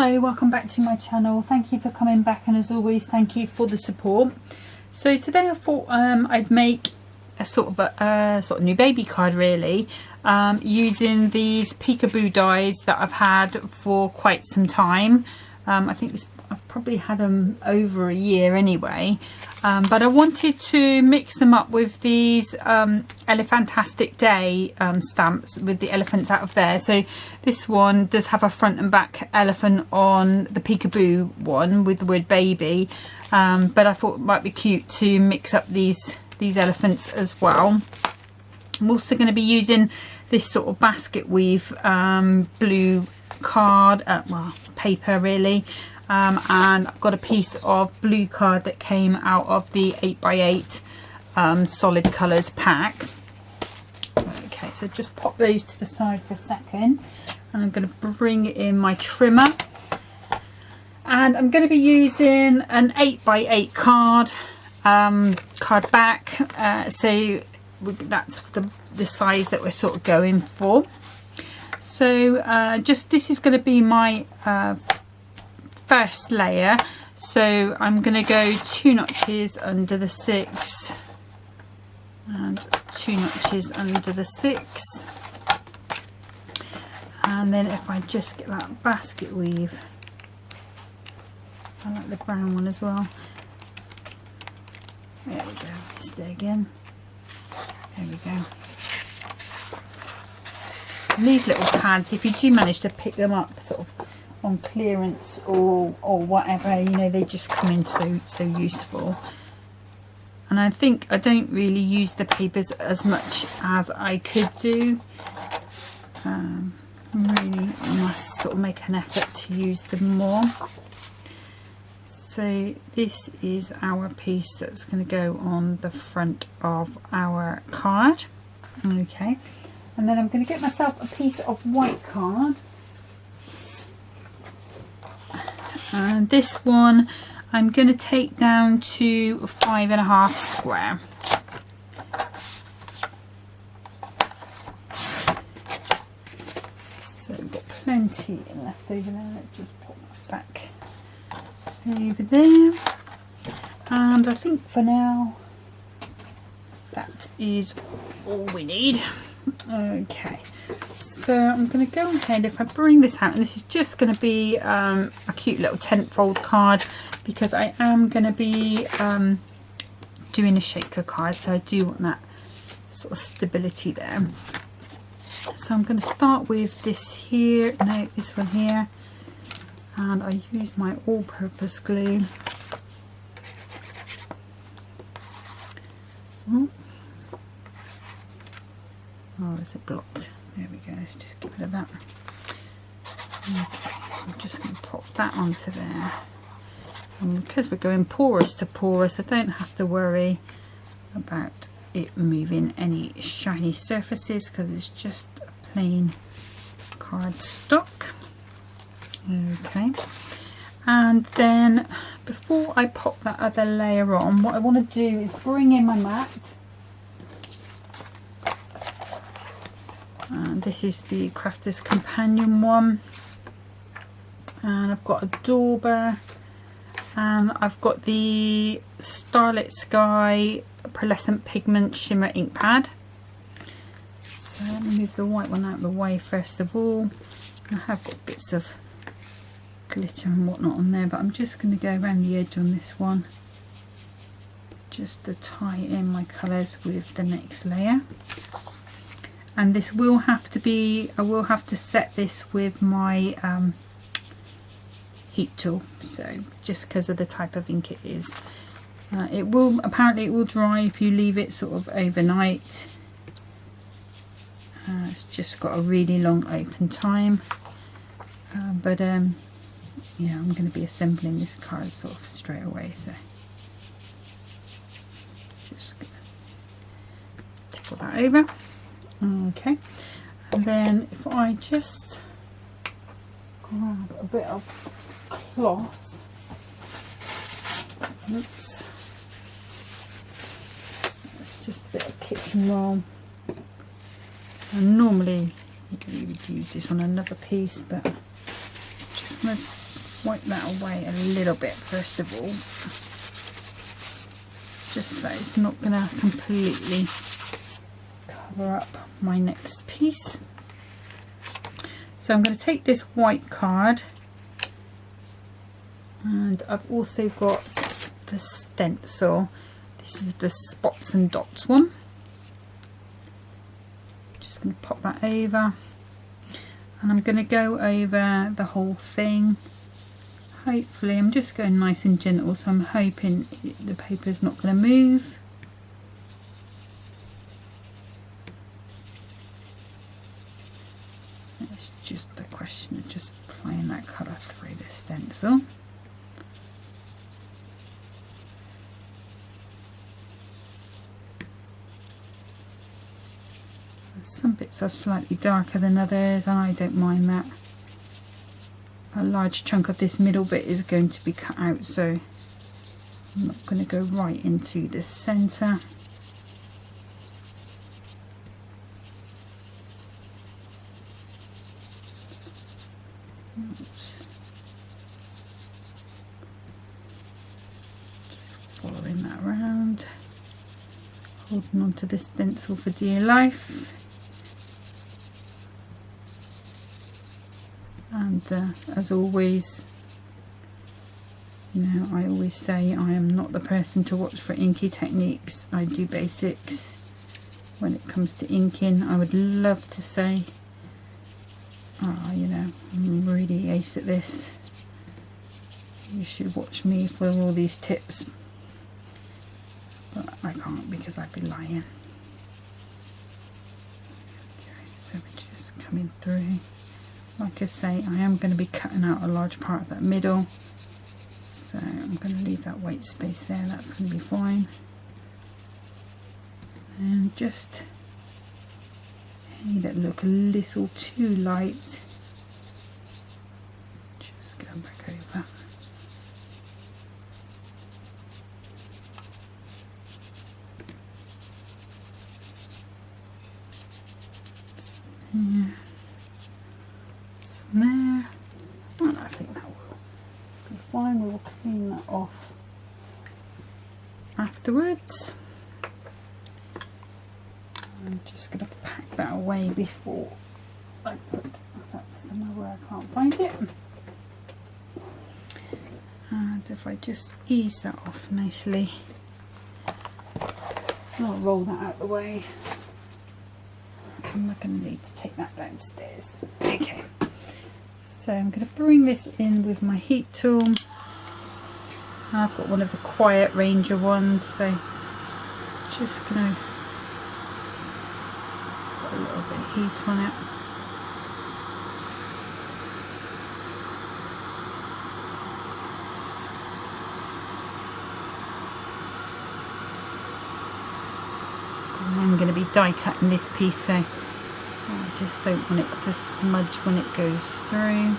Hello, welcome back to my channel. Thank you for coming back, and as always thank you for the support. So today I thought I'd make a sort of new baby card really, using these peekaboo dies that I've had for quite some time. I think I've probably had them over a year anyway, but I wanted to mix them up with these elephantastic day stamps with the elephants out of there. So this one does have a front and back elephant on the peekaboo one with the word baby, but I thought it might be cute to mix up these elephants as well. I'm also going to be using this sort of basket weave blue card, well, paper really, and I've got a piece of blue card that came out of the 8x8 solid colours pack. Okay, so just pop those to the side for a second, and I'm going to bring in my trimmer, and I'm going to be using an 8x8 card back, so that's the size that we're sort of going for. So this is going to be my first layer, so I'm going to go 2 notches under the 6 and 2 notches under the 6, and then if I just get that basket weave, I like the brown one as well. There we go, missed it again. There we go. And these little pads, if you do manage to pick them up sort of on clearance or whatever, you know, they just come in so useful. And I think I don't really use the papers as much as I could do. Really must sort of make an effort to use them more. So this is our piece that's going to go on the front of our card. Okay, and then I'm going to get myself a piece of white card, and this one I'm going to take down to 5.5 square. So we've got plenty left over there. Let's just pop that back over there, and I think for now that is all we need. Okay, so I'm going to go ahead, if I bring this out, and this is just going to be a cute little tent fold card, because I am going to be doing a shaker card, so I do want that sort of stability there. So I'm going to start with this here, no, this one here, and I use my all-purpose glue. Oh, is it blocked? There we go, let's just get rid of that. Okay, I'm just going to pop that onto there. And because we're going porous to porous, I don't have to worry about it moving any shiny surfaces, because it's just a plain cardstock. Okay, and then before I pop that other layer on, what I want to do is bring in my mat. And this is the Crafter's Companion one, and I've got a dauber, and I've got the Starlit Sky Pearlescent Pigment Shimmer ink pad. So let me move the white one out of the way first of all. I have got bits of glitter and whatnot on there, but I'm just going to go around the edge on this one just to tie in my colours with the next layer. And this will have to be, I will have to set this with my heat tool, so just because of the type of ink it is. Apparently it will dry if you leave it sort of overnight. It's just got a really long open time, but yeah, I'm going to be assembling this card sort of straight away, so just going to tickle that over. Okay, and then if I just grab a bit of cloth, oops, it's just a bit of kitchen roll, and normally you would use this on another piece, but just going to wipe that away a little bit first of all, just so it's not going to completely cover up my next piece. So I'm going to take this white card, and I've also got the stencil. This is the spots and dots one. Just going to pop that over, and I'm going to go over the whole thing. Hopefully, I'm just going nice and gentle, so I'm hoping the paper is not going to move. It's just a question of just applying that colour through the stencil. Some bits are slightly darker than others, and I don't mind that. A large chunk of this middle bit is going to be cut out, so I'm not going to go right into the centre. Just following that around, holding on to the stencil for dear life. And as always, you know, I always say I am not the person to watch for inky techniques. I do basics when it comes to inking. I would love to say, oh, you know, I'm really ace at this. You should watch me for all these tips. But I can't, because I'd be lying. Okay, so we're just coming through. Like I say, I am going to be cutting out a large part of that middle, so I'm going to leave that white space there. That's going to be fine. And just any that look a little too light, just go back over. Yeah. There, and I think that will be fine. We'll clean that off afterwards. I'm just going to pack that away before I put that somewhere where I can't find it. And if I just ease that off nicely, I'll roll that out of the way. I'm not going to need to take that downstairs. Okay. So I'm going to bring this in with my heat tool. I've got one of the quiet Ranger ones, so just going to put a little bit of heat on it. I'm going to be die cutting this piece, so I just don't want it to smudge when it goes through.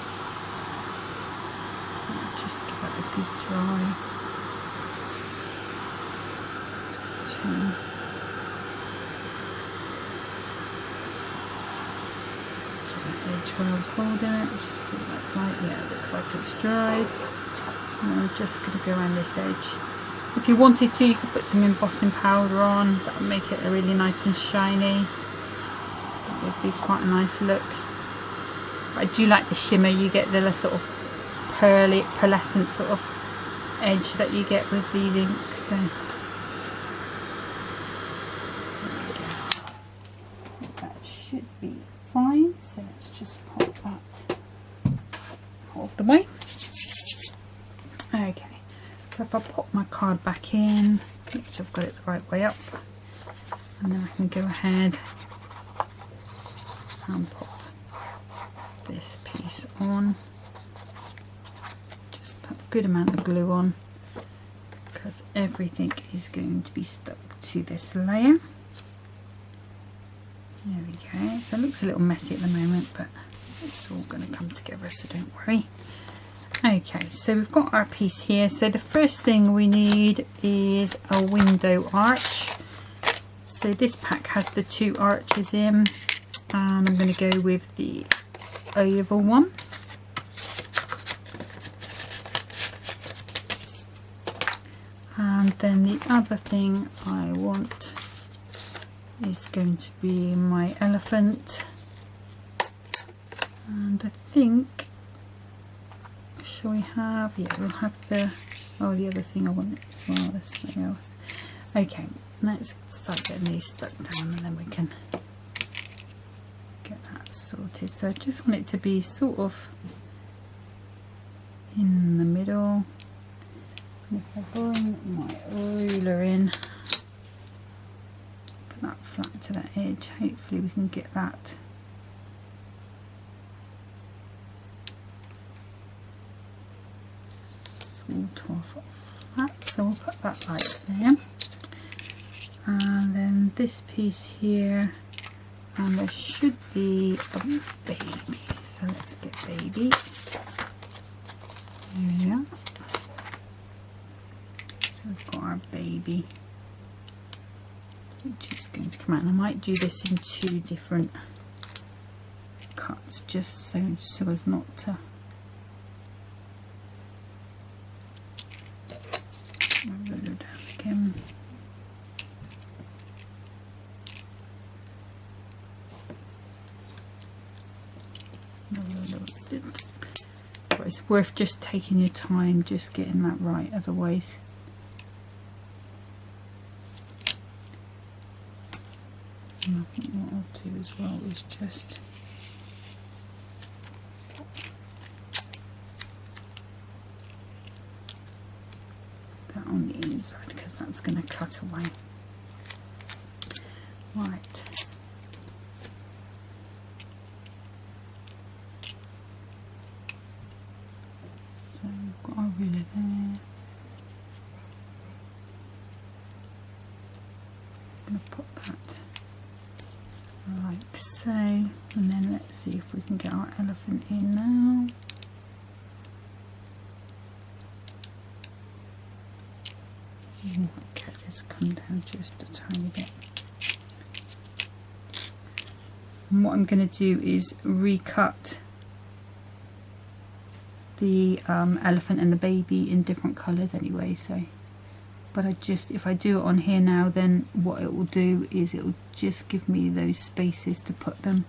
Just give it a good dry. Just turn. To the edge where I was holding it, just see what that's like. Yeah, it looks like it's dried. And I'm just going to go around this edge. If you wanted to, you could put some embossing powder on. That would make it a really nice and shiny. That would be quite a nice look. But I do like the shimmer. You get the sort of pearlescent sort of edge that you get with these inks. So there we go. That should be fine. So let's just pop that out of the way. Okay. So if I pop my card back in, make sure I've got it the right way up, and then I can go ahead and pop this piece on. Just put a good amount of glue on, because everything is going to be stuck to this layer. There we go. So it looks a little messy at the moment, but it's all going to come together, so don't worry. Okay, so we've got our piece here. So the first thing we need is a window arch. So this pack has the 2 arches in, and I'm going to go with the oval one. then the other thing I want is going to be my elephant, and I think, shall we have, yeah, we'll have the, oh, the other thing I want as well, there's something else. Okay, let's start getting these stuck down and then we can get that sorted. So I just want it to be sort of in the middle. And if I bring my ruler in, put that flat to that edge, hopefully we can get that sort of flat. So we'll put that like there. And then this piece here, and there should be a baby. So let's get baby. There we are. So we've got our baby, which is going to come out. And I might do this in 2 different cuts, just so as not to roll it down again. So it's worth just taking your time, just getting that right, otherwise and I think what I'll do as well is just that on the inside, because that's going to cut away. Right. So we've got our ruler there. I'm going to put that like so, and then let's see if we can get our elephant in now. Okay, let's come down just a tiny bit. And what I'm going to do is recut the elephant and the baby in different colours anyway, so but I just, if I do it on here now, then what it will do is it will just give me those spaces to put them.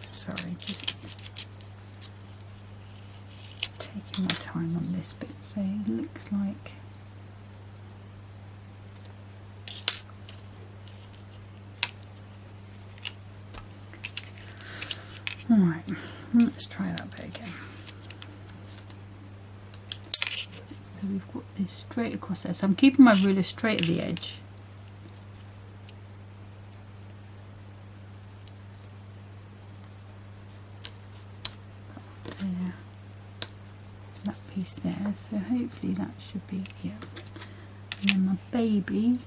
Sorry, just taking my time on this bit. So it looks like alright, let's try that bit again. So we've got this straight across there. So I'm keeping my ruler straight at the edge. There. That piece there. So hopefully that should be, yeah. And then my baby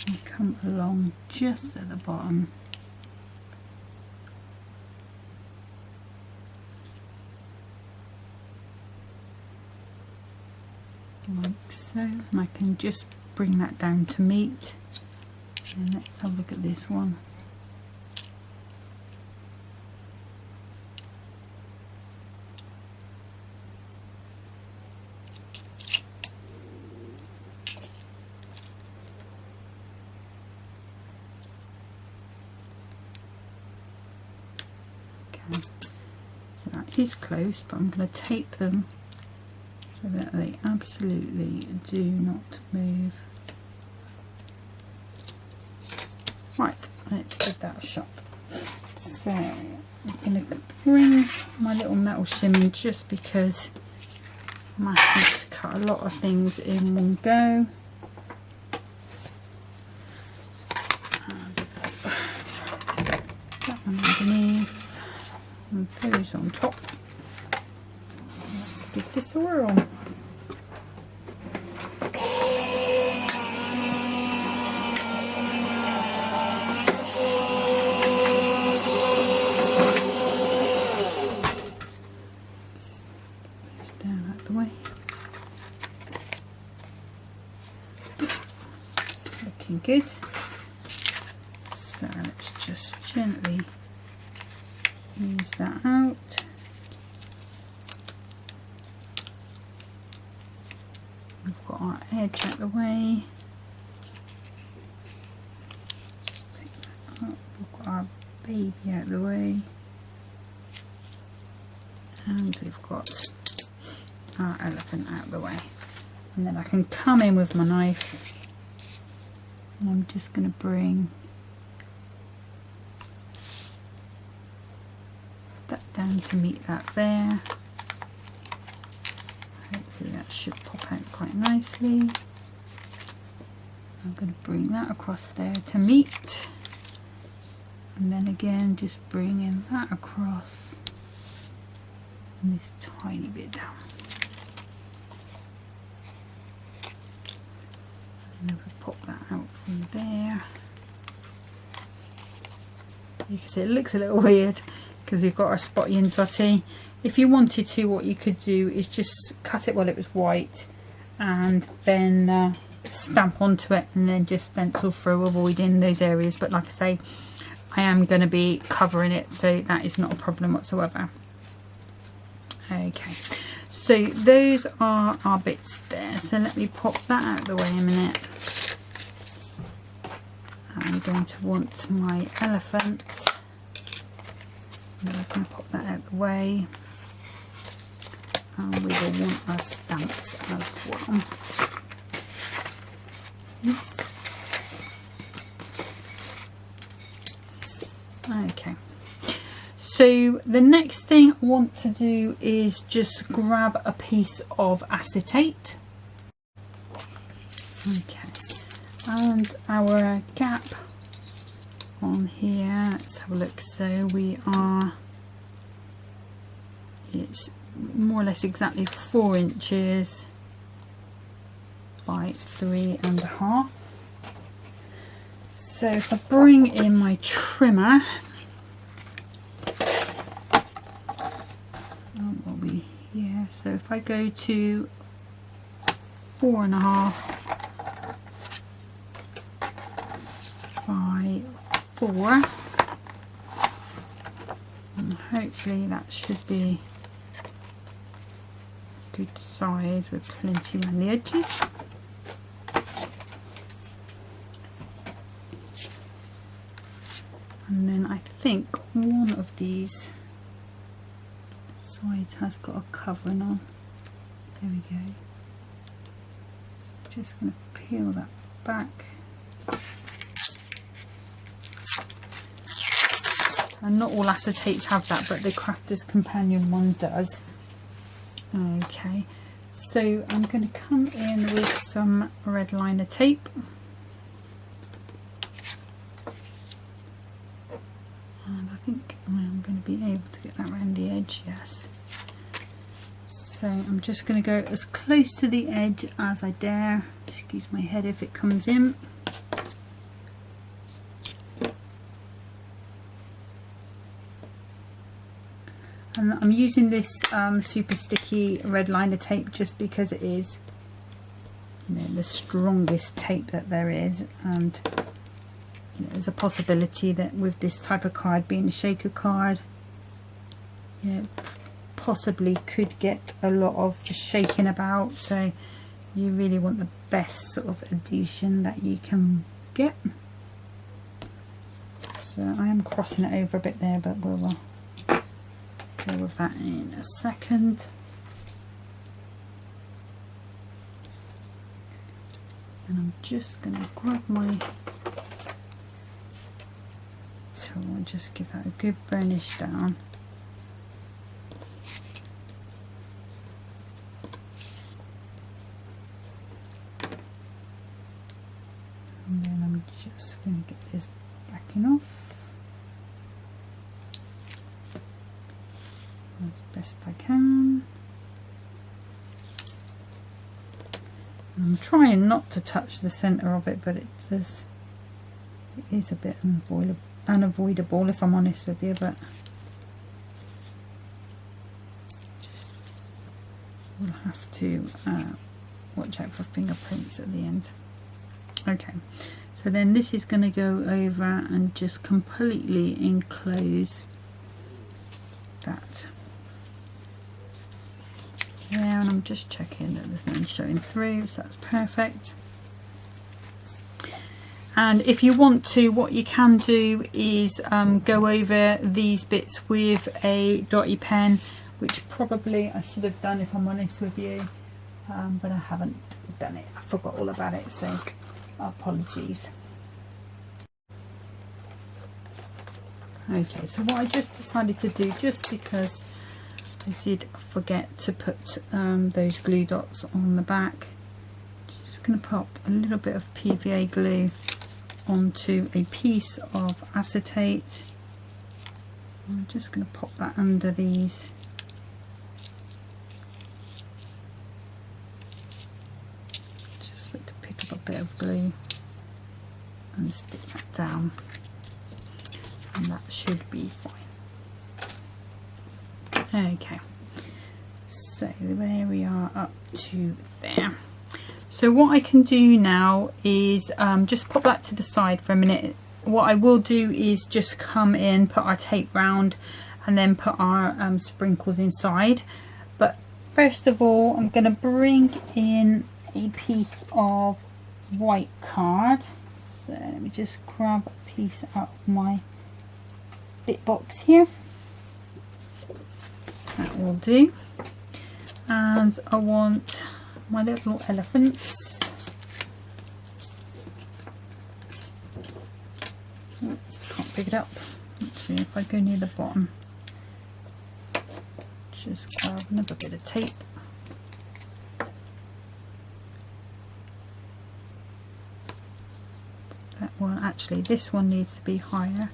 can come along just at the bottom. Like so, and I can just bring that down to meet. And let's have a look at this one. Okay, so that is close, but I'm going to tape them so that they absolutely do not move. Right, let's give that a shot. So I'm going to bring my little metal shim in just because I might have to cut a lot of things in one go. That one underneath and those on top. Let's give this a whirl. Down out the way. It's looking good. So let's just gently ease that out. the way. Pick that up. We've got our baby out of the way. And we've got our elephant out of the way. And then I can come in with my knife. And I'm just going to bring that down to meet that there. Hopefully that should pop out quite nicely. I'm going to bring that across there to meet. And then again just bringing that across. And this tiny bit down. And then we'll pop that out from there. You can see it looks a little weird because we've got our spotty and dotty. If you wanted to, what you could do is just cut it while it was white and then stamp onto it and then just stencil through, avoiding those areas. But like I say, I am going to be covering it, so that is not a problem whatsoever. Okay, so those are our bits there. So let me pop that out of the way a minute. I'm going to want my elephant. And I can pop that out of the way. And we will want our stamps as well. Oops. Okay. So the next thing I want to do is just grab a piece of acetate. Okay. And our gap on here, let's have a look. So we are, it's more or less exactly 4 inches by 3.5. So if I bring in my trimmer, what will be here? So if I go to 4.5 by 4, and hopefully that should be good size with plenty around the edges. And then I think one of these sides has got a covering on. There we go. Just going to peel that back. And not all acetates have that, but the Crafter's Companion one does. Okay, so I'm going to come in with some red liner tape. And I think I'm going to be able to get that around the edge, yes. So I'm just going to go as close to the edge as I dare. Excuse my head if it comes in. And I'm using this super sticky red liner tape just because it is, you know, the strongest tape that there is, and you know, there's a possibility that with this type of card being a shaker card, you know, possibly could get a lot of shaking about, so you really want the best sort of adhesion that you can get. So I am crossing it over a bit there, but we'll deal with that in a second. And I'm just going to grab my tool and just give that a good burnish down. And then I'm just going to get this backing off as best I can. I'm trying not to touch the centre of it, but it is a bit unavoidable if I'm honest with you, but just we'll have to watch out for fingerprints at the end. Okay, so then this is going to go over and just completely enclose that there, and I'm just checking that there's none showing through, so that's perfect. And if you want to, what you can do is go over these bits with a dotty pen, which probably I should have done if I'm honest with you, but I haven't done it. I forgot all about it, so apologies. Okay, so what I just decided to do, just because I did forget to put those glue dots on the back, just going to pop a little bit of PVA glue onto a piece of acetate. I'm just going to pop that under these. Just like to pick up a bit of glue and stick that down, and that should be fine. Okay, so there we are, up to there. So what I can do now is just pop that to the side for a minute. What I will do is just come in, put our tape round, and then put our sprinkles inside. But first of all, I'm going to bring in a piece of white card. So let me just grab a piece out of my bit box here. That will do. And I want my little elephants. Oops, can't pick it up. Let's see if I go near the bottom. Just grab another bit of tape. That one, actually this one needs to be higher.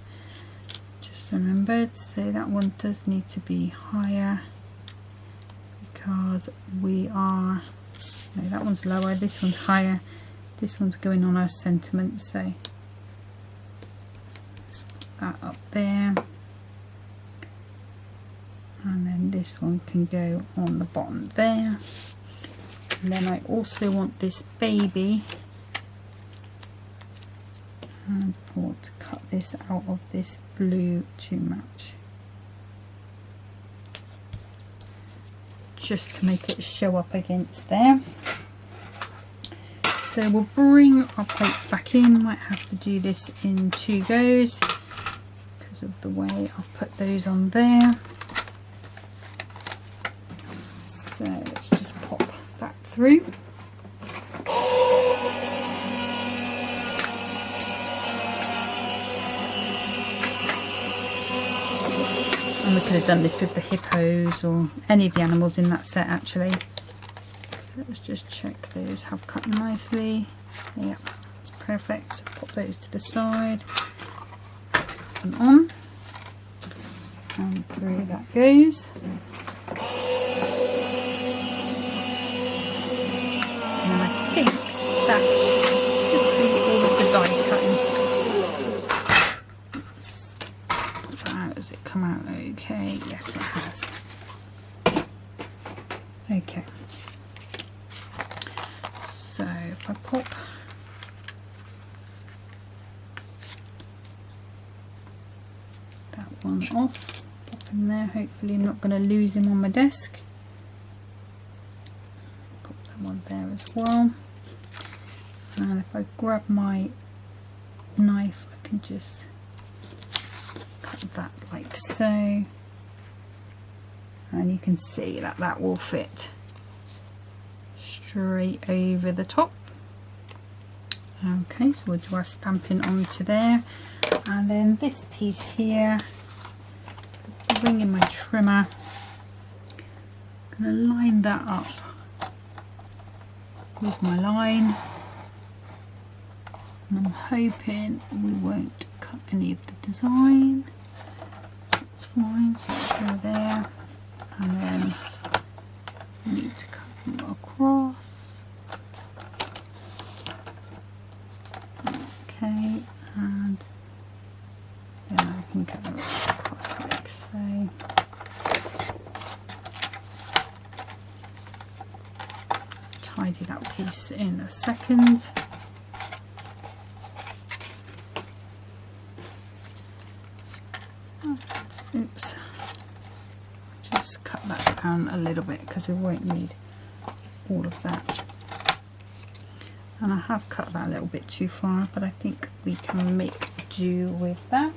Just remembered, so that one does need to be higher, because we are, no, that one's lower, this one's higher, this one's going on our sentiment, so that up there, and then this one can go on the bottom there. And then I also want this baby, and I want to cut this out of this blue to match, just to make it show up against there. So we'll bring our plates back in. Might have to do this in 2 goes because of the way I've put those on there. So let's just pop that through. And we could have done this with the hippos or any of the animals in that set actually. So let's just check those have cut nicely. Yeah, that's perfect. So pop those to the side and on. And through that goes. And I think that should be all of the die cutting. Does it come out okay? Yes, it has. Okay. So if I pop that one off, pop in there, hopefully I'm not going to lose him on my desk. Pop that one there as well. And if I grab my knife, I can just cut that like so, and you can see that that will fit straight over the top. Okay, so we'll do our stamping onto there, and then this piece here, bring in my trimmer, I'm going to line that up with my line, and I'm hoping we won't cut any of the design. That's fine, so let's go there, and then we need to cut them across. Okay, and then I can cut them across like so. Tidy that piece in a second. Oops, just cut that down a little bit because we won't need all of that. and I have cut that a little bit too far, but I think we can make do with that.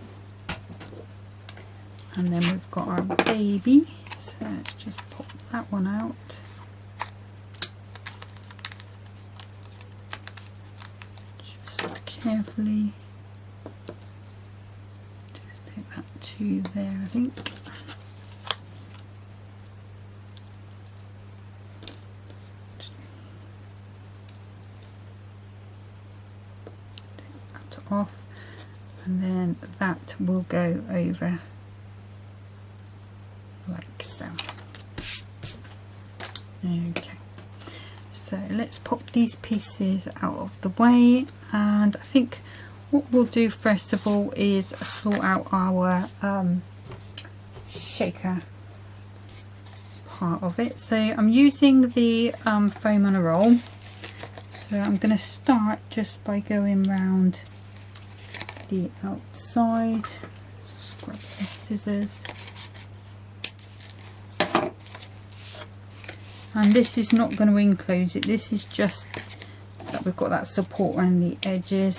And then we've got our baby, so let's just pop that one out. Just carefully, just take that to there, I think. Take that off, and then that will go over like so. Okay, so let's pop these pieces out of the way, and I think what we'll do first of all is sort out our shaker part of it. So I'm using the foam on a roll, so I'm going to start just by going round the outside. Just grab some scissors. And this is not going to enclose it, this is just so that we've got that support around the edges.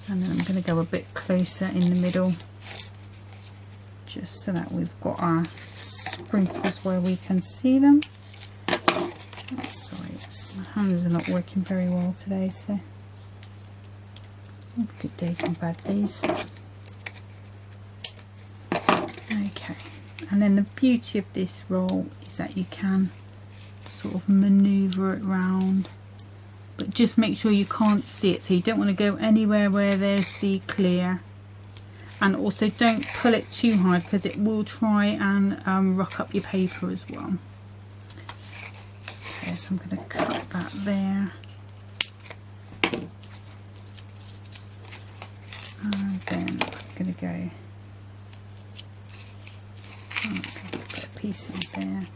And then I'm going to go a bit closer in the middle, just so that we've got our sprinkles where we can see them. Oh, sorry, my hands are not working very well today, so good days and bad days. Okay. And then the beauty of this roll is that you can sort of maneuver it round, but just make sure you can't see it, so you don't want to go anywhere where there's the clear, and also don't pull it too hard because it will try and rock up your paper as well. Okay, so I'm going to cut that there, and then I'm going to go put a piece in there.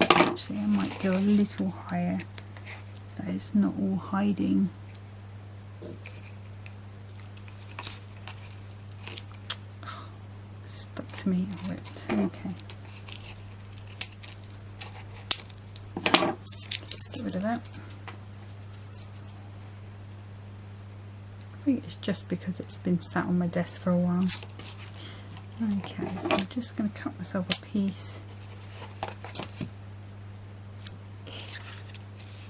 Actually, I might go a little higher so that it's not all hiding. Oh, stuck to me. Oh, okay. Get rid of that. I think it's just because it's been sat on my desk for a while. Okay, so I'm just going to cut myself a piece.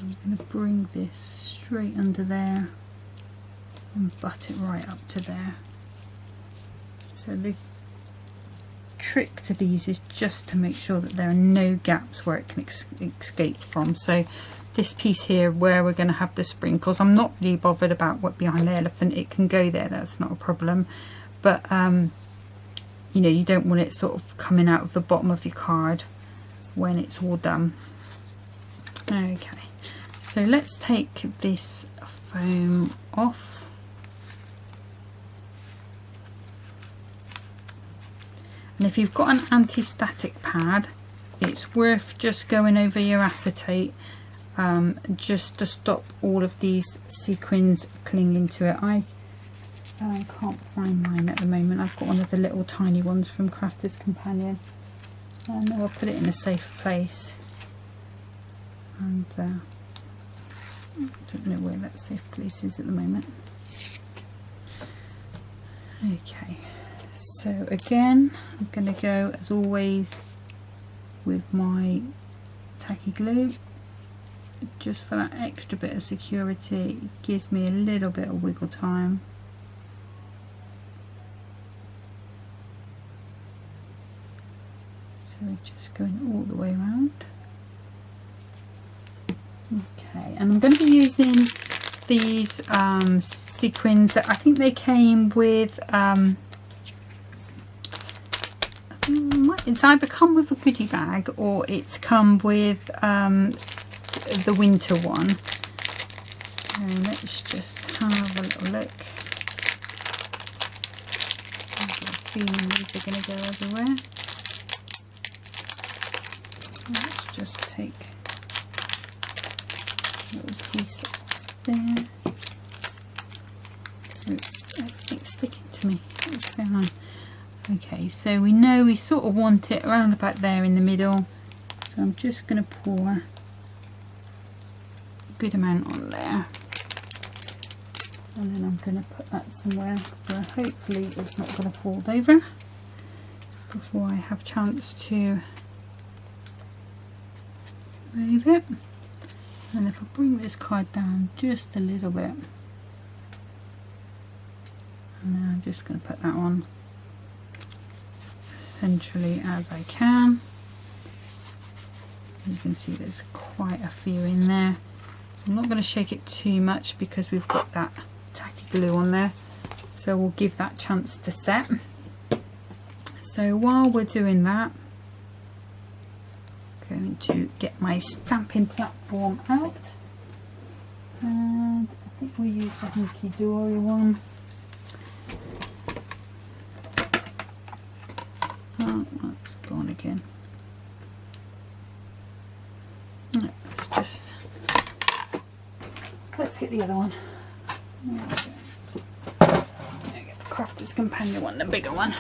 I'm going to bring this straight under there and butt it right up to there. So the trick to these is just to make sure that there are no gaps where it can escape from. So this piece here where we're going to have the sprinkles, I'm not really bothered about what behind the elephant, it can go there, that's not a problem. But you know, you don't want it sort of coming out of the bottom of your card when it's all done. Okay, so let's take this foam off. And if you've got an anti-static pad, it's worth just going over your acetate just to stop all of these sequins clinging to it. I can't find mine at the moment. I've got one of the little tiny ones from Crafter's Companion, and I'll put it in a safe place. And I don't know where that safe place is at the moment. Okay, so again I'm going to go as always with my tacky glue, just for that extra bit of security. It gives me a little bit of wiggle time. So we're just going all the way around. Okay, and I'm going to be using these sequins that I think they came with. It's either come with a goodie bag or it's come with the winter one. So let's just have a little look. I've got a feeling these are going to go everywhere. Let's just take a little piece there. Oops, everything's sticking to me. What's going on? Okay, so we know we sort of want it around about there in the middle. So I'm just going to pour good amount on there. And then I'm going to put that somewhere where hopefully it's not going to fall over before I have a chance to move it. And if I bring this card down just a little bit, and then I'm just going to put that on as centrally as I can. You can see there's quite a few in there. So I'm not going to shake it too much because we've got that tacky glue on there. So we'll give that chance to set. So while we're doing that, I'm going to get my stamping platform out. And I think we'll use the Hunky Dory one. Oh, that's gone again. Let's get the other one. There we go. Get the Crafter's Companion one, the bigger one.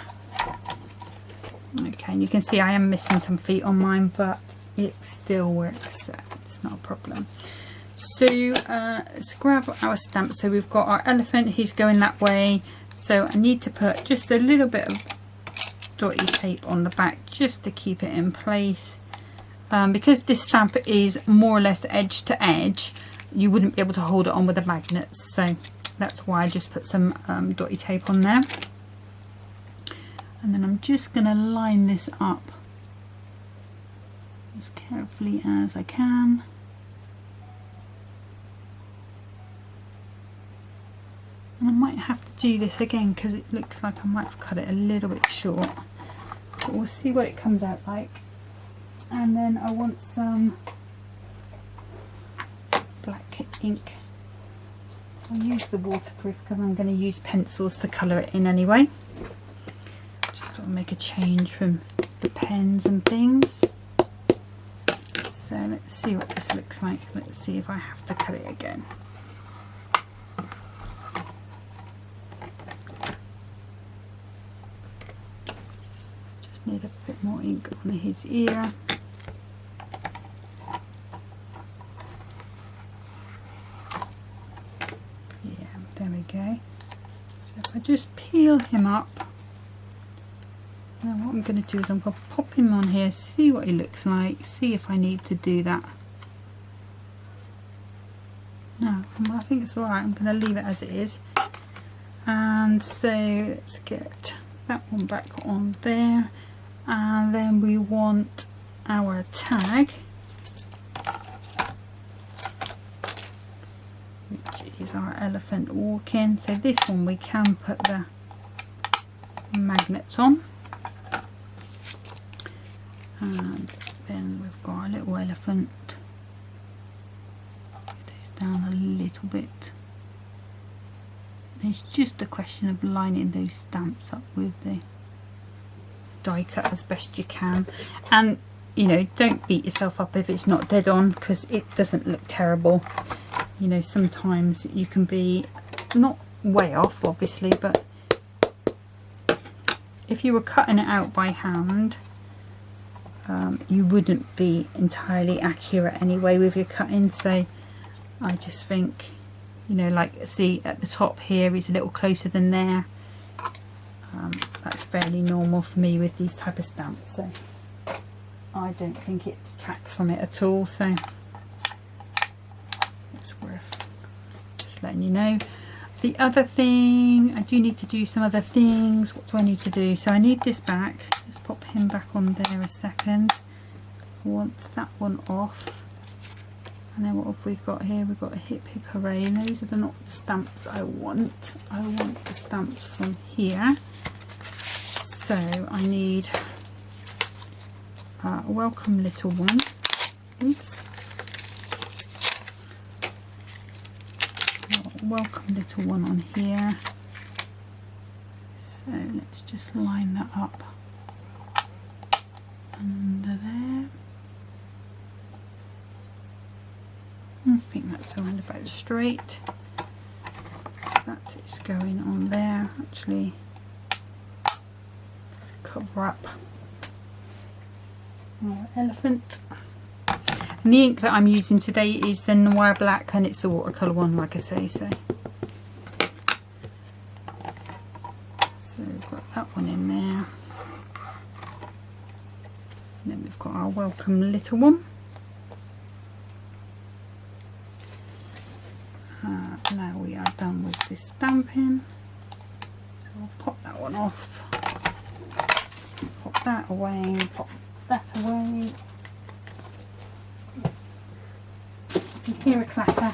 Okay, and you can see I am missing some feet on mine, but it still works. It's not a problem. So let's grab our stamp. So we've got our elephant, he's going that way. So I need to put just a little bit of dotty tape on the back just to keep it in place. Because this stamp is more or less edge to edge, you wouldn't be able to hold it on with the magnets, so that's why I just put some dotty tape on there. And then I'm just going to line this up as carefully as I can. And I might have to do this again because it looks like I might have cut it a little bit short, but we'll see what it comes out like. And then I want some black ink. I'll use the waterproof because I'm going to use pencils to colour it in anyway. Just sort of make a change from the pens and things. So let's see what this looks like. Let's see if I have to cut it again. Just need a bit more ink on his ear. There we go. So if I just peel him up, now what I'm going to do is I'm going to pop him on here, see what he looks like, see if I need to do that. No, I think it's alright, I'm going to leave it as it is. And so let's get that one back on there, and then we want our tag, which is our elephant walking. So this one we can put the magnets on, and then we've got our little elephant. Put those down a little bit. It's just a question of lining those stamps up with the die cut as best you can, and you know, don't beat yourself up if it's not dead on, because it doesn't look terrible. You know, sometimes you can be not way off obviously, but if you were cutting it out by hand, you wouldn't be entirely accurate anyway with your cutting. So I just think, you know, like see at the top here is a little closer than there. That's fairly normal for me with these type of stamps, so I don't think it detracts from it at all. So it's worth just letting you know. The other thing, I do need to do some other things. What do I need to do? So I need this back. Let's pop him back on there a second. I want that one off. And then what have we got here? We've got a hip hip hooray, and those are not the stamps I want. I want the stamps from here. So I need a welcome little one. Oops. Welcome little one on here. So let's just line that up under there. I think that's around about straight. That is going on there. Actually, cover up our elephant. And the ink that I'm using today is the Noir Black, and it's the watercolour one, like I say. So we've got that one in there. And then we've got our welcome little one. Now we are done with this stamping. So I'll pop that one off. Pop that away. Pop that away. You hear a clatter.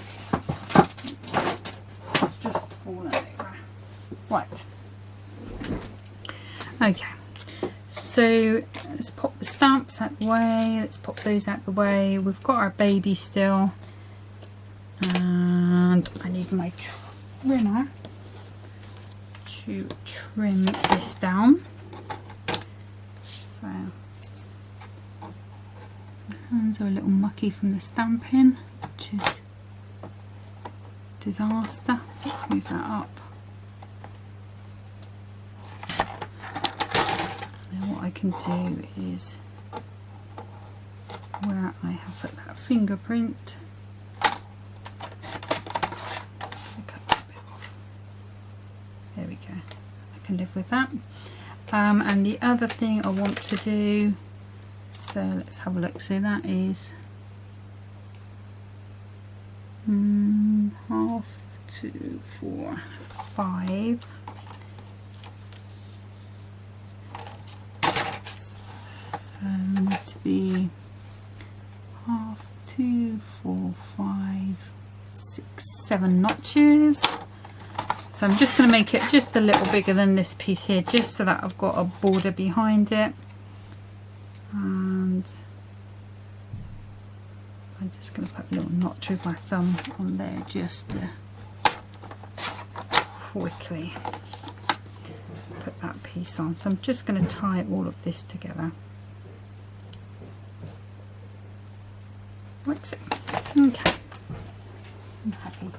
It's just fallen over. Right. Okay. So let's pop the stamps out the way. Let's pop those out the way. We've got our baby still. And I need my trimmer to trim this down. So my hands are a little mucky from the stamping, which is disaster. Let's move that up. Now what I can do is, where I have put that fingerprint, there we go, I can live with that. And the other thing I want to do, so let's have a look. So that is 1/2, 2, 4, 5. So need to be 1/2, 2, 4, 5, 6, 7 notches. So I'm just going to make it just a little bigger than this piece here, just so that I've got a border behind it. And I'm just going to put a little notch with my thumb on there just to quickly put that piece on. So I'm just going to tie all of this together. Like so. Okay. I'm happy.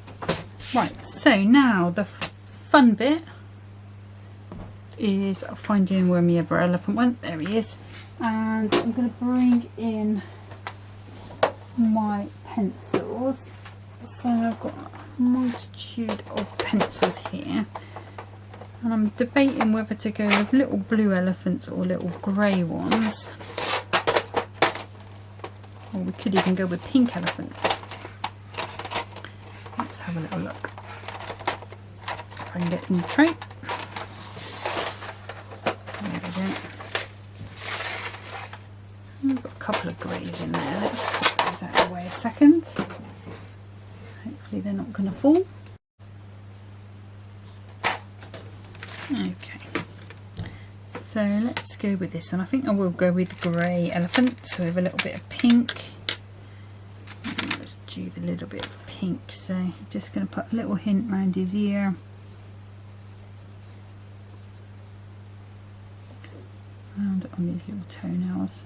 Right, so now the fun bit is finding where my other elephant went. There he is. And I'm going to bring in my pencils. So I've got a multitude of pencils here. And I'm debating whether to go with little blue elephants or little grey ones. Or we could even go with pink elephants. Let's have a little look. If I can get in the tray. There we go. We've got a couple of greys in there. Let's put those out of the way a second. Hopefully they're not going to fall. Okay. So let's go with this one. I think I will go with grey elephant. So with a little bit of pink. And let's do the little bit of pink. So I'm just going to put a little hint around his ear. And on his little toenails.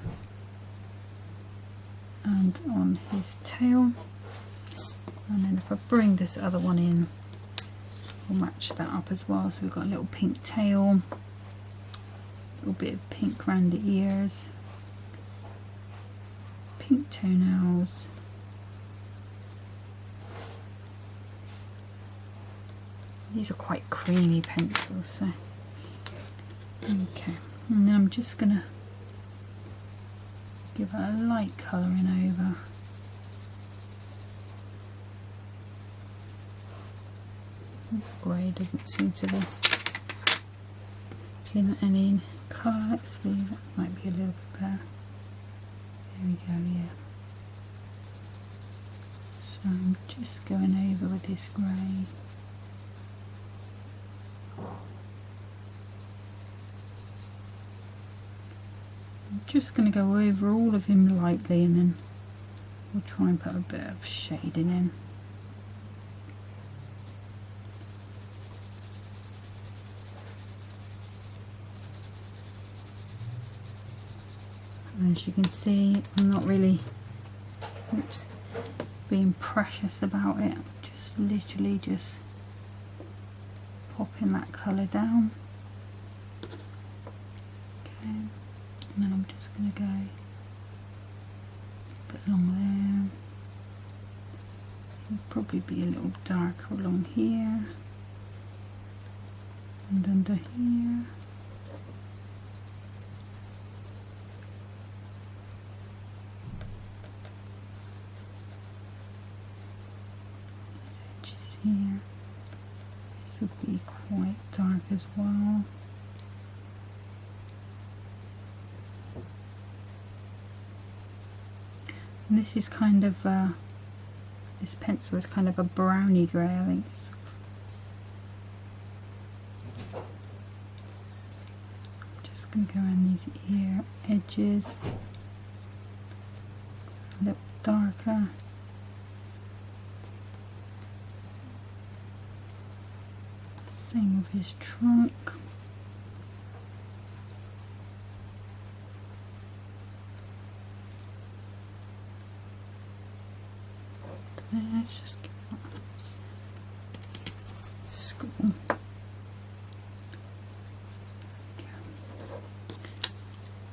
And on his tail. And then if I bring this other one in, we'll match that up as well. So we've got a little pink tail. A little bit of pink around the ears. Pink toenails. These are quite creamy pencils, so okay. And then I'm just gonna give it a light colouring over. Grey doesn't seem to be getting any colour. Let's see, that might be a little bit better. There we go, yeah. So I'm just going over with this grey. I'm just going to go over all of him lightly, and then we'll try and put a bit of shading in. And as you can see, I'm not really being precious about it. Just literally just popping that colour down. Okay. And then I'm just going to go bit along there. It'll probably be a little darker along here and under here. Edges here. This will be quite dark as well. And this is kind of this pencil is kind of a browny grey, I think. Just going to go around these ear edges a little darker. Same with his trunk. Let's just give that a scribble.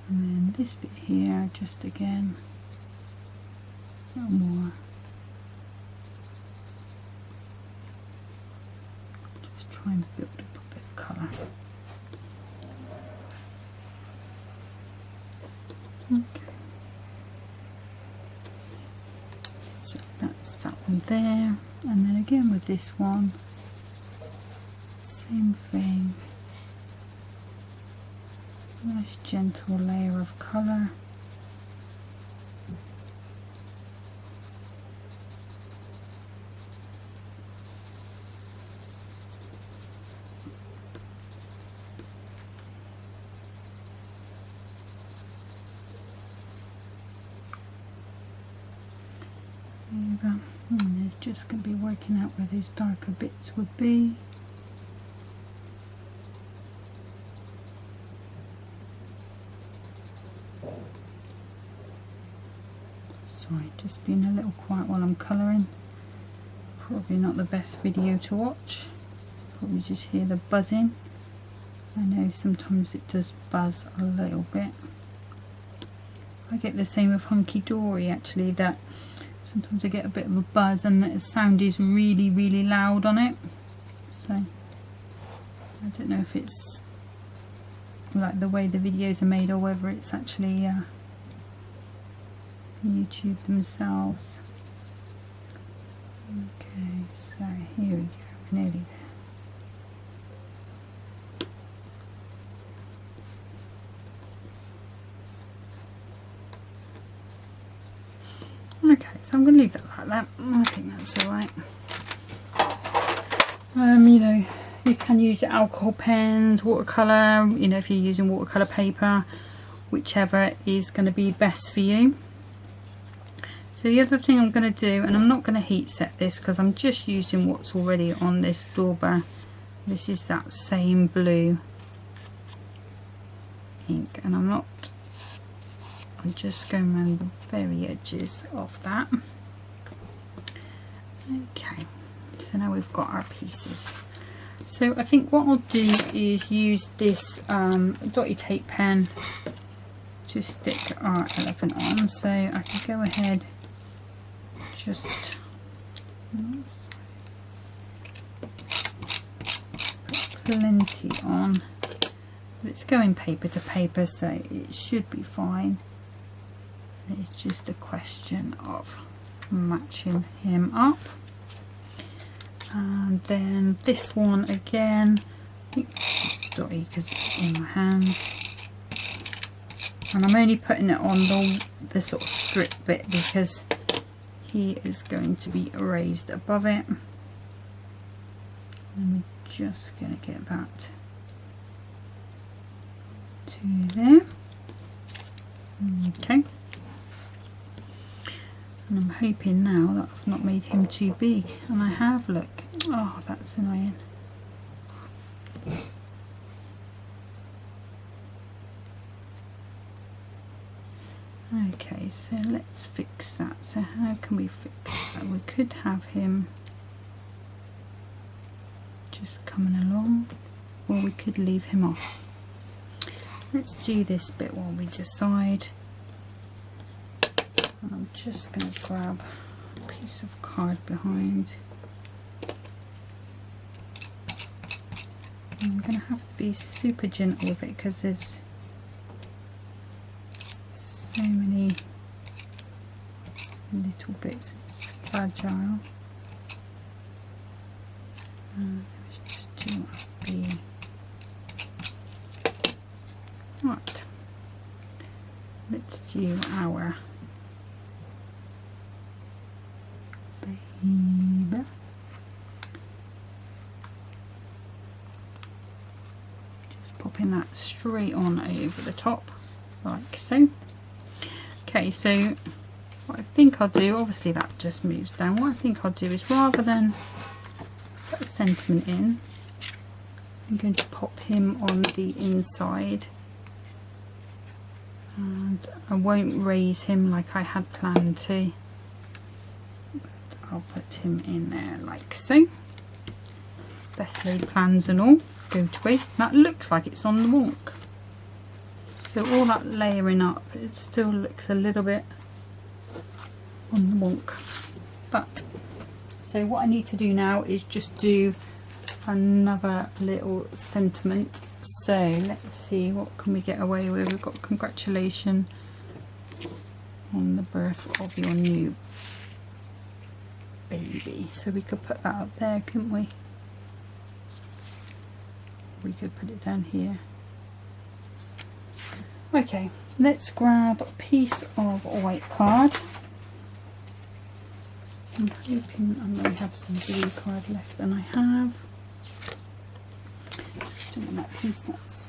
And then this bit here, just again, a little more. Just try and build up a bit of colour. Okay. So that's that one there, and then again with this one, same thing. Nice gentle layer of colour. And they're just going to be working out where those darker bits would be. Sorry, just being a little quiet while I'm colouring. Probably not the best video to watch. Probably just hear the buzzing. I know sometimes it does buzz a little bit. I get the same with Hunky Dory actually, that sometimes I get a bit of a buzz and the sound is really, really loud on it. So I don't know if it's like the way the videos are made or whether it's actually YouTube themselves. Okay, so here we go, we're nearly there. Okay, so I'm going to leave that like that. I think that's alright. You know, you can use alcohol pens, watercolour, you know, if you're using watercolour paper, whichever is going to be best for you. So the other thing I'm going to do, and I'm not going to heat set this because I'm just using what's already on this dauber. This is that same blue ink, and I'm just going around the very edges of that. Okay, so now we've got our pieces. So I think what I'll do is use this dotty tape pen to stick our elephant on. So I can go ahead, just put plenty on, but it's going paper to paper, so it should be fine. It's just a question of matching him up. And then this one again, I think it's dotty because it's in my hand, and I'm only putting it on the sort of strip bit because he is going to be raised above it. And we're just going to get that to there. Okay. And I'm hoping now that I've not made him too big, and I have, look. Oh, that's annoying. Okay, so let's fix that. So how can we fix that? We could have him just coming along, or we could leave him off. Let's do this bit while we decide. And I'm just going to grab a piece of card behind. I'm going to have to be super gentle with it because there's so many little bits. It's fragile. Let's just do the right. Let's do our baby. Just popping that straight on over the top, like so. Okay, so what I think I'll do, obviously that just moves down. What I think I'll do is, rather than put a sentiment in, I'm going to pop him on the inside, and I won't raise him like I had planned to, but I'll put him in there like so. Best laid plans and all go to waste. That looks like it's on the wonk, so all that layering up, it still looks a little bit on the wonk. But so what I need to do now is just do another little sentiment. So let's see, what can we get away with? We've got congratulations on the birth of your new baby. So we could put that up there, couldn't we? We could put it down here. Okay, let's grab a piece of white card. I'm hoping I may have some blue card left, and I have. Just doing that piece. That's,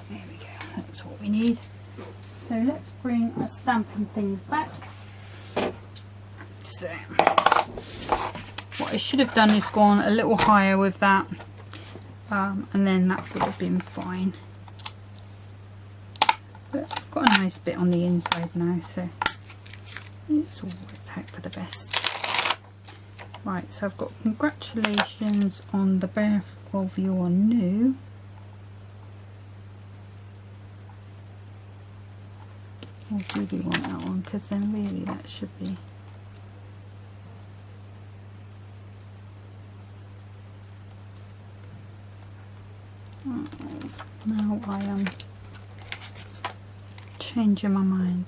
there we go. That's what we need. So let's bring our stamping things back. So what I should have done is gone a little higher with that, and then that would have been fine. But I've got a nice bit on the inside now, so it's all worked out for the best. Right, so I've got congratulations on the birth of your new. I really want that one, because then really that should be. Oh, now I am changing my mind.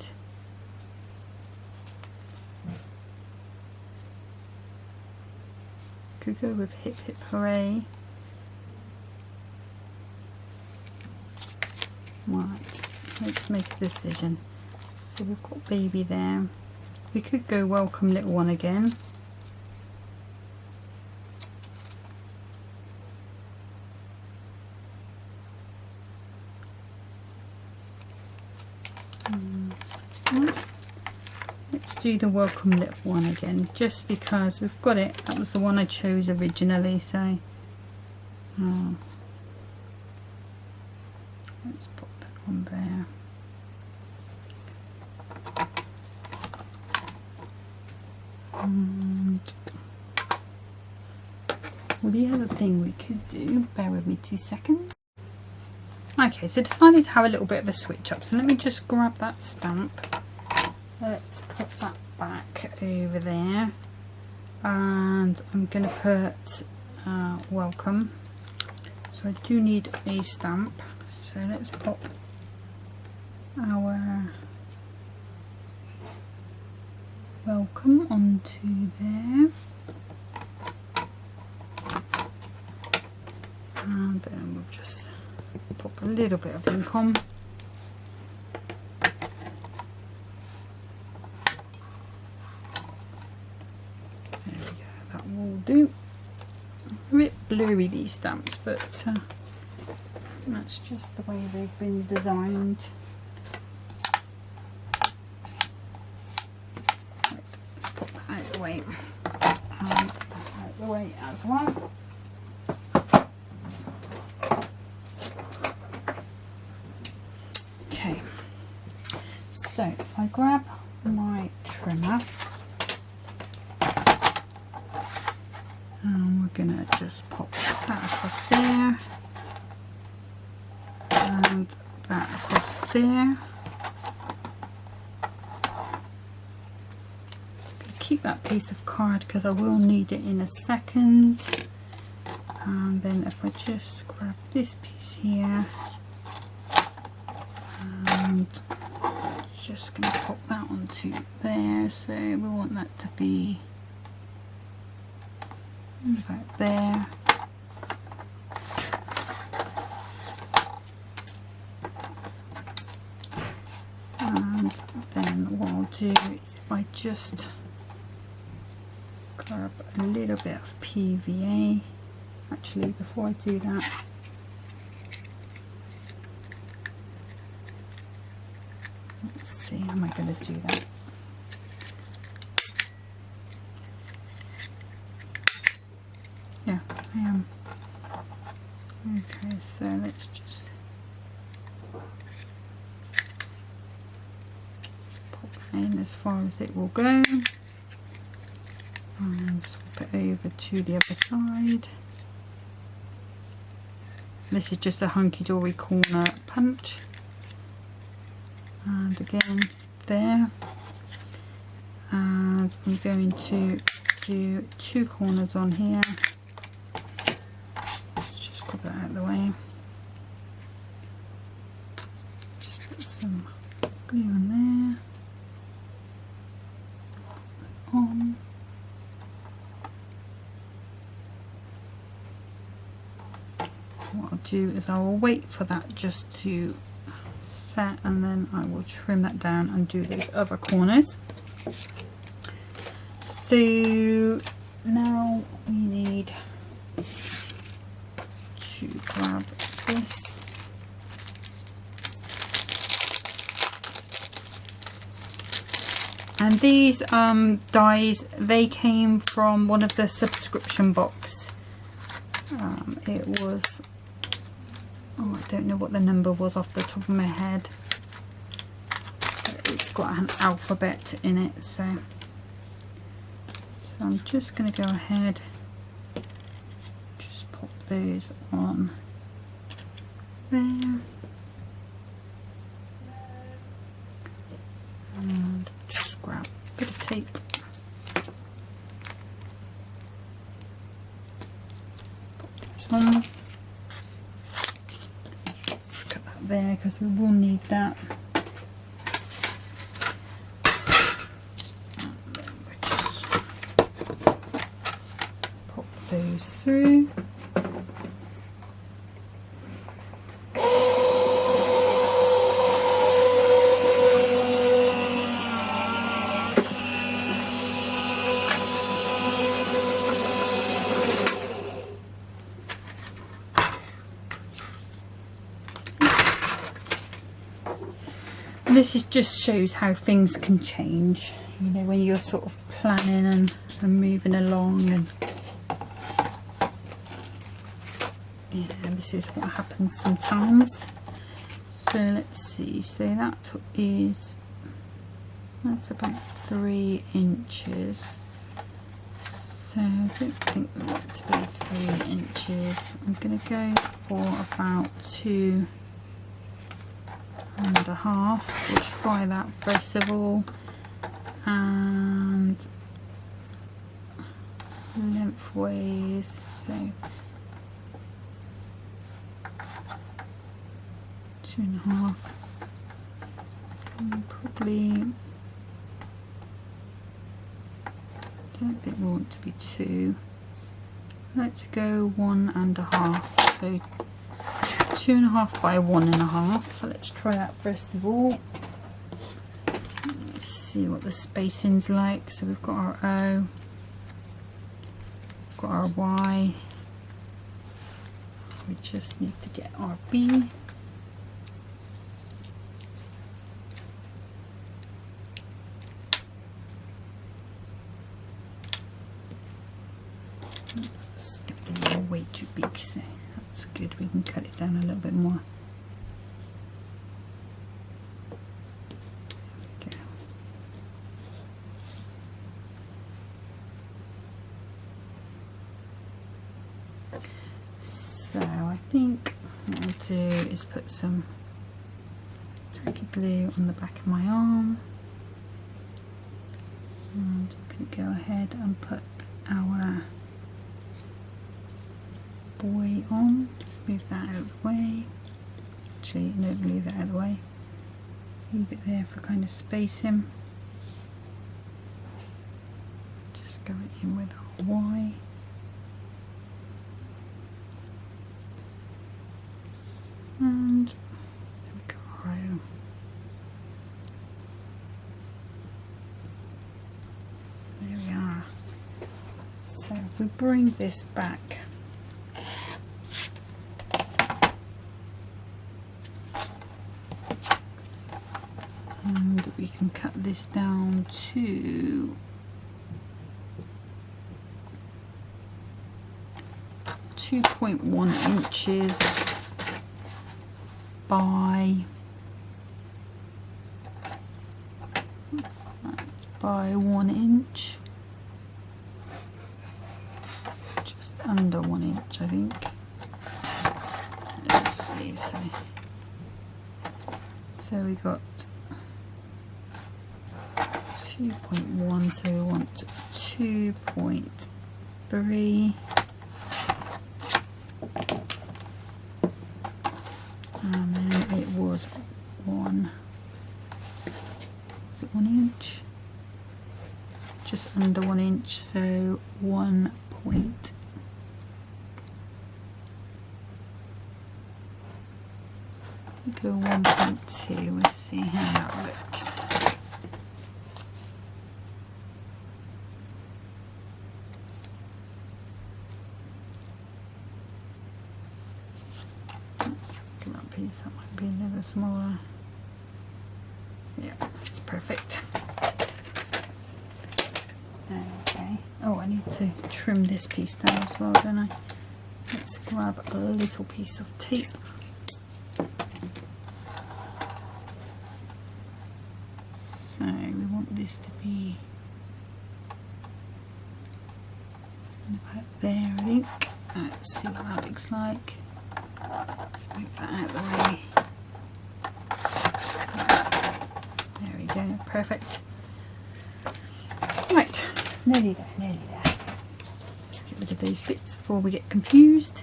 Could go with hip hip hooray. Right, let's make a decision. So we've got baby there. We could go welcome little one again. Let's do the welcome little one again, just because we've got it. That was the one I chose originally, so let's put that on there. And well, the other thing we could do, bear with me 2 seconds. Okay, so decided to have a little bit of a switch up, so let me just grab that stamp. Let's put that back over there, and I'm going to put welcome. So I do need a stamp, so let's pop our welcome onto there, and then we'll just pop a little bit of ink on. Do a bit blurry, these stamps, but that's just the way they've been designed. Right, let's put that out of the way, and that out of the way as well. Okay, so if I grab my trimmer, and we're gonna just pop that across there and that across there, keep that piece of card because I will need it in a second. And then if I just grab this piece here and just going to pop that onto there, so we want that to be about there. And then what I'll do is if I just grab a little bit of PVA. Actually, before I do that, let's see, how am I going to do that? Yeah, I am. Okay, so let's just pop that in as far as it will go and swap it over to the other side. This is just a hunky-dory corner punch, and again there, and I'm going to do 2 corners on here. Let's just put that out of the way. Just put some glue on there. On. What I'll do is I will wait for that just to set, and then I will trim that down and do those other corners. So now we need to grab this. And these dies, they came from one of the subscription box. It was, oh, I don't know what the number was off the top of my head. But it's got an alphabet in it, so I'm just going to go ahead, just pop those on there, and just grab a bit of tape. Pop those on. Cut that there because we will need that. Those through. And this is just shows how things can change, you know, when you're sort of planning and moving along, and yeah, this is what happens sometimes. So let's see, so that's about 3 inches. So I don't think we want it to be 3 inches. I'm going to go for about 2.5. We'll try that first of all, and lengthways, so 2.5. Probably don't think we want to be 2. Let's go 1.5. So 2.5 by 1.5. Let's try that first of all. Let's see what the spacing's like. So we've got our O, we've got our Y. We just need to get our B. Way too big, so that's good. We can cut it down a little bit more. There we go. So I think what I'll do is put some tacky glue on the back of my arm. And we can go ahead and put our boy on. Just move that out of the way. Actually, no, leave it out of the way. Leave it there for kind of spacing. Just go in with our Y. And there we go. There we are. So if we bring this back, and we can cut this down to 2.1 inches by, what's that, by 1 inch, just under 1 inch I think. Let's see, so we got 2.1, so we want 2.3, and then it was 1, was it 1 inch? Just under 1 inch, so 1 point. Go 1.2, let's see how that looks. That piece, that might be a little smaller. Yeah, that's perfect. Okay. Oh, I need to trim this piece down as well, don't I? Let's grab a little piece of tape. So we want this to be about there, I think. Let's see what that looks like. Let's move that out of the way. There we go, perfect. Right, nearly there, nearly there. Let's get rid of those bits before we get confused.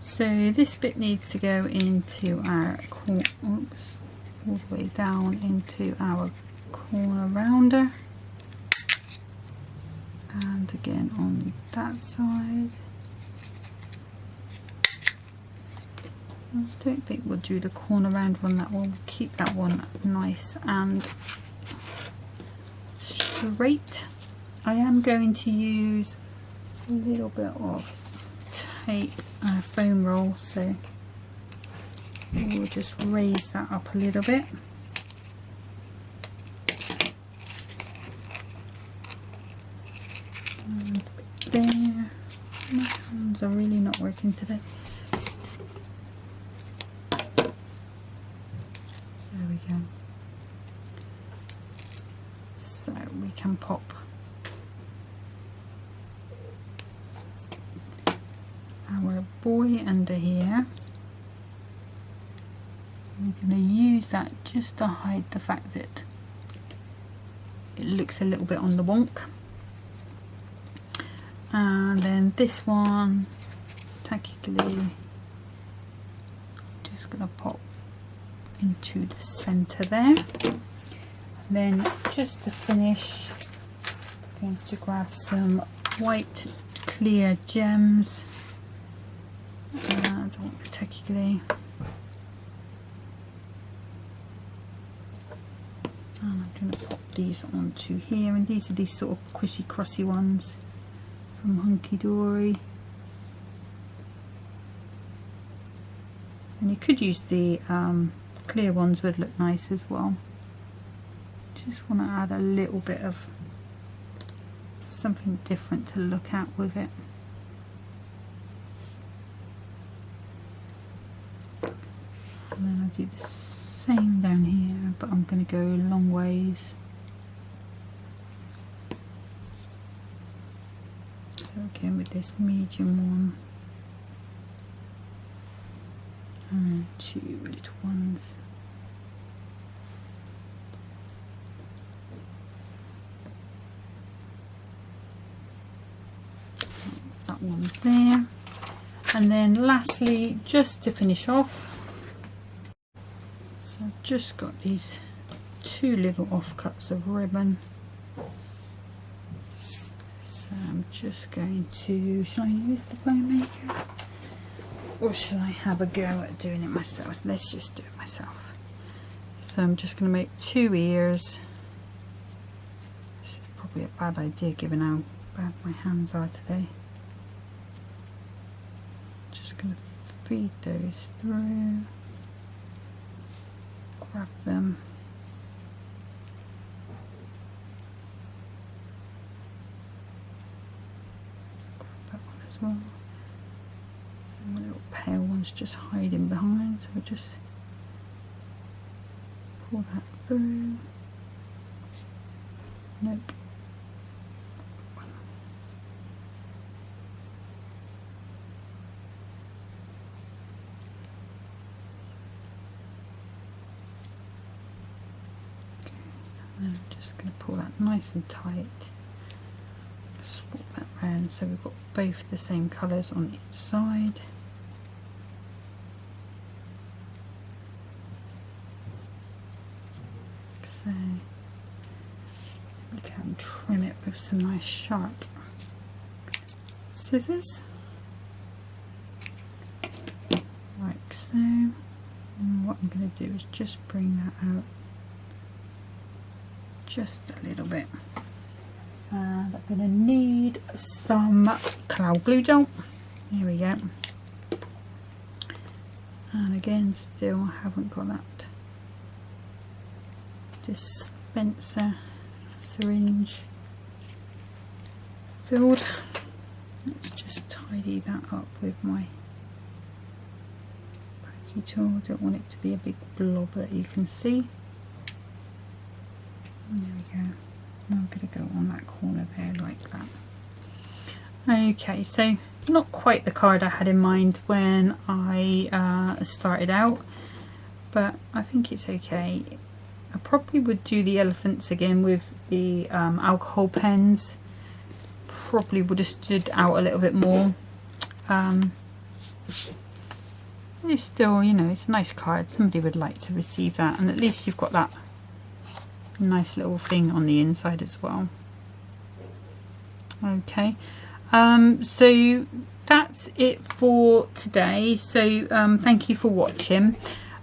So this bit needs to go into our corner, oops, all the way down into our corner rounder, and again on that side. I don't think we'll do the corner round on that one. We'll keep that one nice and straight. I am going to use a little bit of tape, foam roll, so we'll just raise that up a little bit. And there, my hands are really not working today. There we go. So we can pop our boy under here. We're going to use that just to hide the fact that it looks a little bit on the wonk. And then this one, tactically, just going to pop into the centre there. And then just to finish, I'm going to grab some white clear gems. And I want particularly, and I'm going to pop these onto here, and these are these sort of crissy crossy ones from Hunky Dory. And you could use the clear ones, would look nice as well. Just want to add a little bit of something different to look at with it. And then I'll do the same down here, but I'm going to go long ways. So again with this medium one, and then 2 little ones. that one there. And then lastly, just to finish off, so I've just got these 2 little offcuts of ribbon. So I'm just going to, shall I use the bow maker or shall I have a go at doing it myself? Let's just do it myself. So I'm just going to make 2 ears. This is probably a bad idea given how bad my hands are today. Just going to feed those through, grab them. That one as well. So my little pale one's just hiding behind, so we'll just pull that through. Nope. Okay, and then I'm just going to pull that nice and tight. Swap that round so we've got both the same colours on each side. So we can trim it with some nice sharp scissors, like so. And what I'm going to do is just bring that out just a little bit. And I'm going to need some cloud glue gel. There we go. And again, still haven't got that dispenser syringe filled. Let's just tidy that up with my pokey tool. I don't want it to be a big blob that you can see. There we go. I'm going to go on that corner there like that. Okay, so not quite the card I had in mind when I started out, but I think it's okay. I probably would do the elephants again with the alcohol pens. Probably would have stood out a little bit more. It's still, you know, it's a nice card. Somebody would like to receive that, and at least you've got that nice little thing on the inside as well. Okay, so that's it for today. So thank you for watching.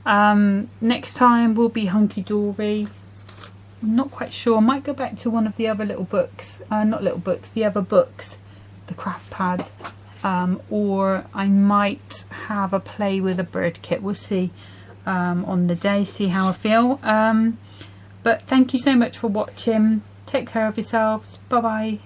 Next time will be hunky dory. I'm not quite sure. I might go back to one of the other little books, not little books, the other books, the craft pad, or I might have a play with a bird kit. We'll see on the day, see how I feel. But thank you so much for watching. Take care of yourselves. Bye bye.